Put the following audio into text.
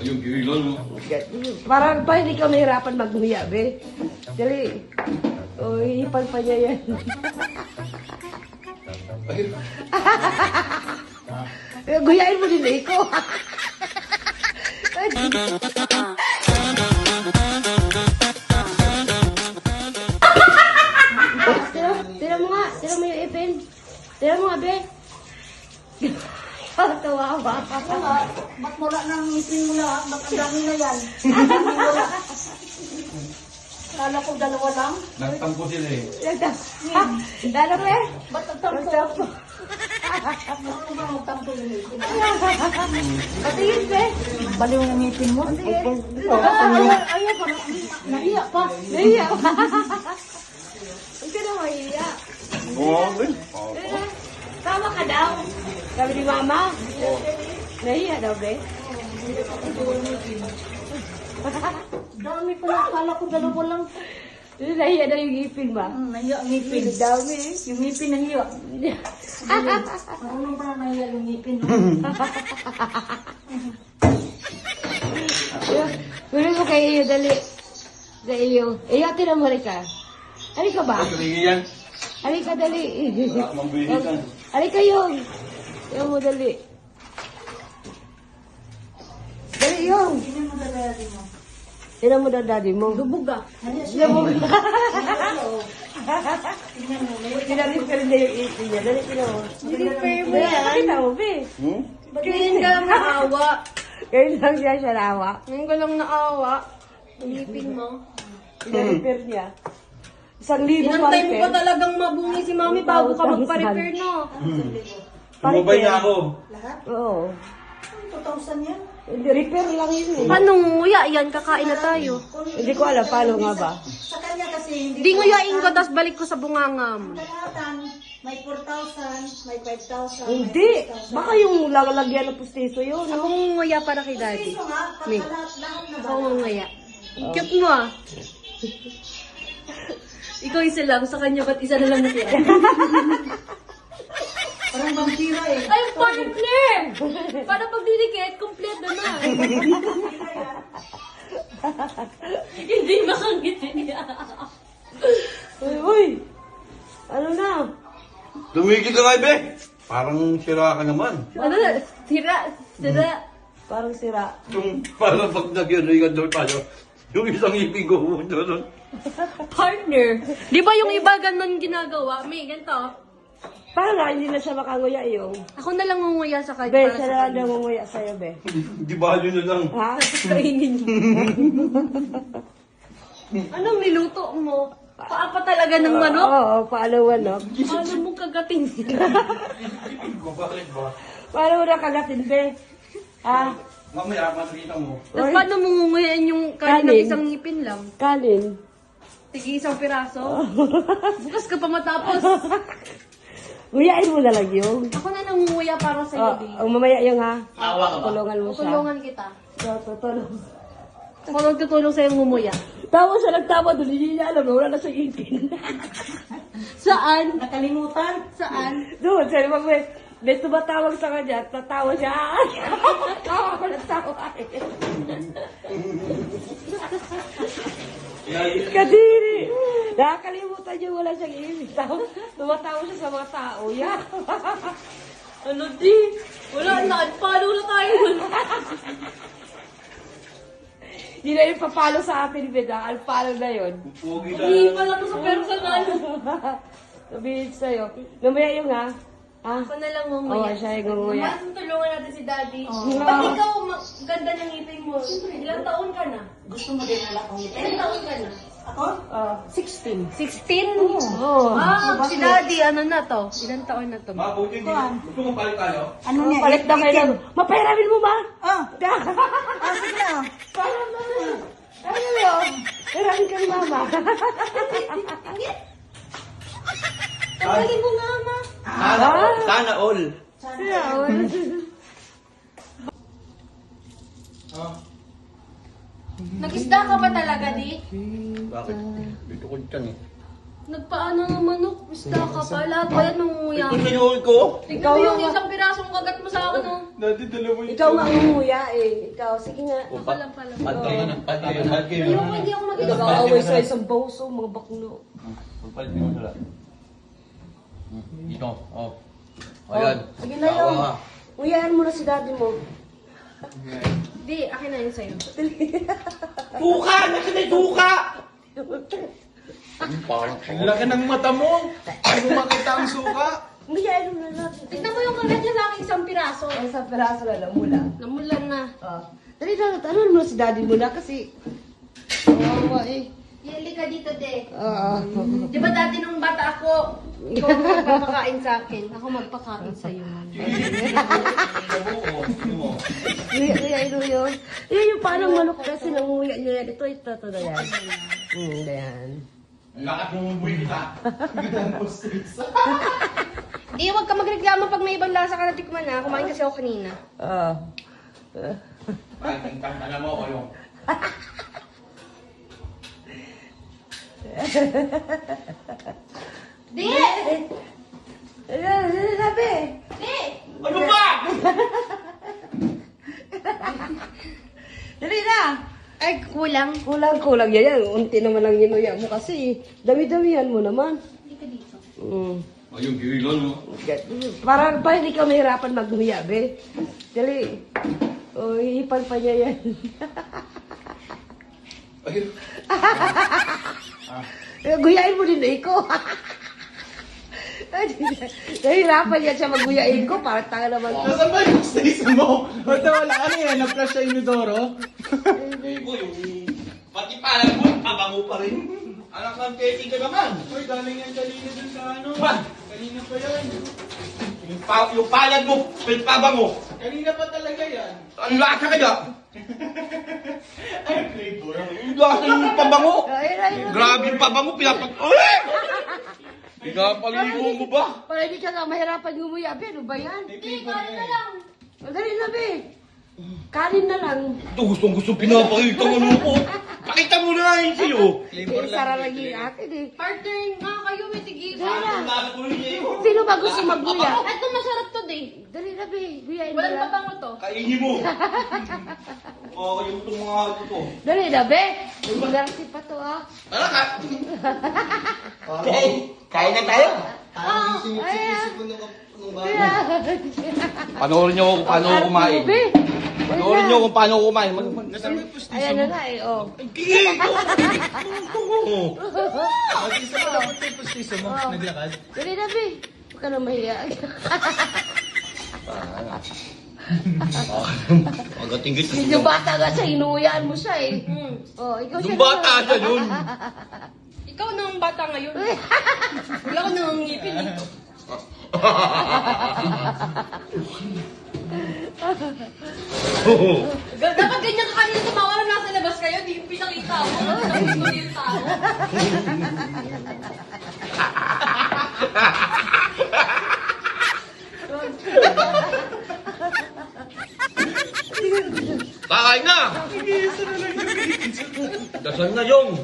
Yung girilon mo. Parang pa hindi ka mahirapan maghuya, be. Dali. O, hipan pa niya yan. Guyain mo din ko. Tira mo nga. Tira mo yung ipin. Tira mo nga, be. Tawa ba? Ba't mura nang ipin mo na? Ba't ang dami na yan? Kala ko dalawa lang. Nagtampo sila eh. Dalo, be. Ba't ang tampo? Ano ba ang tampo yung ipin? Patingin, be. Baliw ng ipin mo? Ayaw pa. Nahiya pa. Nahiya pa. Huwag ka na mahiya. Tama ka daw. Sabi ni mama. Nahiya daw, be. Dami pa lang. Kala ko dalawa lang. Nahiya daw yung ipin ba? Nahiya ang ipin. Dami. Yung ipin nahiya. Marunong pa na nahiya yung ipin. Huli mo kay iyo, dali. Sa iyo. Iyo, tinan mo rin ka. Halika ba? Kalingi yan. Halika, dali. Mambihitan. Halika yung. Yung mo, dali. Dali yung. Tingnan mo dadali mo. Tinan mo daw daddy mo. Lubog ah. Halika siya. Tingnan mo. Tinalis ka rin na yung ipin niya. Dali, tinan mo. Hindi fair mo Dali, yan. pakita mo, be. Ba't ngayon ka lang naawa? Ngayon lang siya siya nawa. Ngayon ka lang naawa. Ang ipin mo. Pina-repair niya. 1,000 Inantay mo pa pa talagang mabungi si mami bago ka magpa-repair, no? Tumubay na ako. Lahat? Oo. 2,000 yan? Hindi, repair lang yun eh. Paano nguya yan? Kakain na tayo. Hindi ko alam, paano nga ba? Sa kanya kasi hindi nguyain ko, tapos balik ko sa bunganga mo. Kalahatan, may 4,000, may 5,000. Hindi. Baka yung lalagyan ng pustiso yun. Ako nguya para kay daddy. Ito nga, Me. lahat na Ako nguya. Ang cute mo ah. Ikaw isa lang, sa kanya ba't isa na lang natira? parang vampira eh. Ay, partner! Para pag dinikit, kompleto na. Hindi makangiti niya. Uy! Ano na? Tumigil ka nga, Ibe. Parang sira ka naman. Ano na? Sira. Sira. Parang sira. Yung parang pag nagyanoy doon tayo, yung isang ipin ko doon. Partner. Di ba yung iba ganun ginagawa? May ganito. Parang nga, hindi na siya makanguya yung. Ako na lang ngunguya sa kanya. Be, para siya sa na lang kanya. daw manguya sa'yo, be. Di ba yun na lang? Ha? Kainin niyo. Anong niluto mo? Paapa talaga ng manok? Oo, paano manok? Paano mo kagatin? Bakit ba? Paano mo nakagatin, be? Ha? Mamaya, makikita mo. Tapos paano mo ngunguyain yung kanin ng Kanin. isang ngipin lang? Kanin. Tigi isang piraso? Bukas ka pa matapos. Nguyain mo na lang yung. Ako na nangunguya para sa iyo, Oh, babe. ang mamaya yung ha. Awa ka ba? Tulungan mo siya. Tutulungan kita. So, tutulong. Ako nagtutulong sa'yo ngumuya. Tawa siya nagtawa doon, hindi niya alam na wala na sa ipin. Saan? Nakalimutan. Saan? Doon, sabi mo, may tumatawag sa kanya, at tatawa siya. Tawa ko ng tawa. Kadiri! Nakakalimutan niya wala siyang ipin. Tumatawa siya sa mga tao. Yeah. Ano di? Wala na. Paano na tayo? Hindi na yung papalo sa atin, Beda. Alpalo na yun. Pugi na. Hindi pala ko sa personal. Sabihin sa'yo. Mamaya yung ha. Ha? Ako na lang Oo, ngumuya. siya yung nguya. Mas tulungan natin si daddy. Pag ikaw ganda ng ngipin mo, ilang taon ka na? Gusto mo din wala kong ngipin? Ilang taon ka na? Ako? 16. 16? Oo. Si daddy, ano na to? Ilang taon na to? Mabuti din. Gusto mo palit tayo? Ano niya? Palit na kayo. Mapahiramin mo ba? Ah, sige na. Parang na. Ano yun? Hiramin ka ni mama. Ang galing mo nga, ma. Sana all. Nag-isda ka ba talaga, di? Bakit? Dito ko dyan eh. Nagpaano ng manok? Basta ka pa. Lahat ba yan mangunguya? Ito sinunod ko. Tignan mo yung isang pirasong kagat mo sa akin, oh. Dati dalawa yung... Ikaw nga umuya eh. Ikaw, sige nga. Ako lang pala. Pag kayo. Ayoko, hindi ako mag-isa. Nag-aaway sa isang boso, mga baklo. Pagpalit mo sila. Dito. Oh. Ayan. Sige na yun. Tawa ka. Uyaan mo na si daddy mo. Di, akin na yun sa'yo. Suka! Nasaan na yung suka? Parang Ang laki ng mata mo! Hindi mo makita ang suka! Uyaan mo na natin. Tignan mo yung kagat niya sa akin isang piraso. Ang isang peraso na lamula. Namulan na. Dali na, tanong mo na si daddy mo na kasi... Kawawa eh. Yeli ka dito, de. Oo. Di ba dati nung bata ako, ikaw ang magpapakain sa akin. Ako magpakain sa'yo. Uyaan mo yun. Yun yung parang manok kasi nanguya niya. Ito na yan. Ganyan. Lakas ng buhay kita! Di, huwag ka magreklamo pag may ibang lasa ka na tikman na. Kumain kasi ako kanina. Alam mo ko yung... Di! Sabi! Di! Ano ba? Dali na! Ay, kulang. Kulang yan. Unti naman lang ginuya mo kasi. Dami-damihan mo naman. Hindi ka dito. Ayun, giwilan mo. Para hindi ka mahirapan maghuya, be. Dali. O, ihipan pa niya yan. Ayun. Guyain mo din ko. Nahirapan yan siya magguyain ko. Parang tanga naman. Nasaan ba yung station mo? Ba't wala ka na yan? Nag-crush sa Inodoro? Hindi ko yung... Pati palang mo, pabango pa rin. Anak ng keki ka naman. Uy, galing yan kanina dun sa ano. Ba? Kanina pa yan. Yung palad mo, pabango. Kanina pa talaga yan. Ang lasa kaya? Ay, flavor. Yung lasa yung pabango. Ayun. Grabe yung pabango, pinapat... Uy! Pinapaligo mo ba? Para hindi ka na mahirapan gumuya, be. Ano ba yan? Di, kain na lang. Dali na, be. Kanin na lang. Ito gustong pinapakita mo ko. Pakita mo na yun sa'yo. Flavor lang. Sara lang yung akin eh. Partner, nga kayo, may tigil. Sino ba gusto magguya? Ito masarap to, di. Dali na, be. Guyain mo Walang lang. pabango to. Kainin mo. Oo, yung itong mga ito to. Dali na, be. Mag-arti pa to, ah. Ano ka? Kain na tayo. Panoorin niyo kung paano ako kumain. Be. Panoorin niyo kung paano ako kumain. Nasaan ba yung pustiso Ayan na mo? nga eh, oh. Mag-isa pa dapat yung pustiso mo. Naglakad. Dali na, be. Huwag ka na mahiya. Magating kita. Yung bata nga siya, inuyaan mo siya eh. Oh, ikaw siya. Yung bata siya yun. Ikaw na ang bata ngayon. Wala ko nang ngipin eh. Dapat ganyan ka kanina tumawa na nasa labas kayo, di yung pinakita mo. Sabi ko yung tao. Kakain na! Dasal na yung!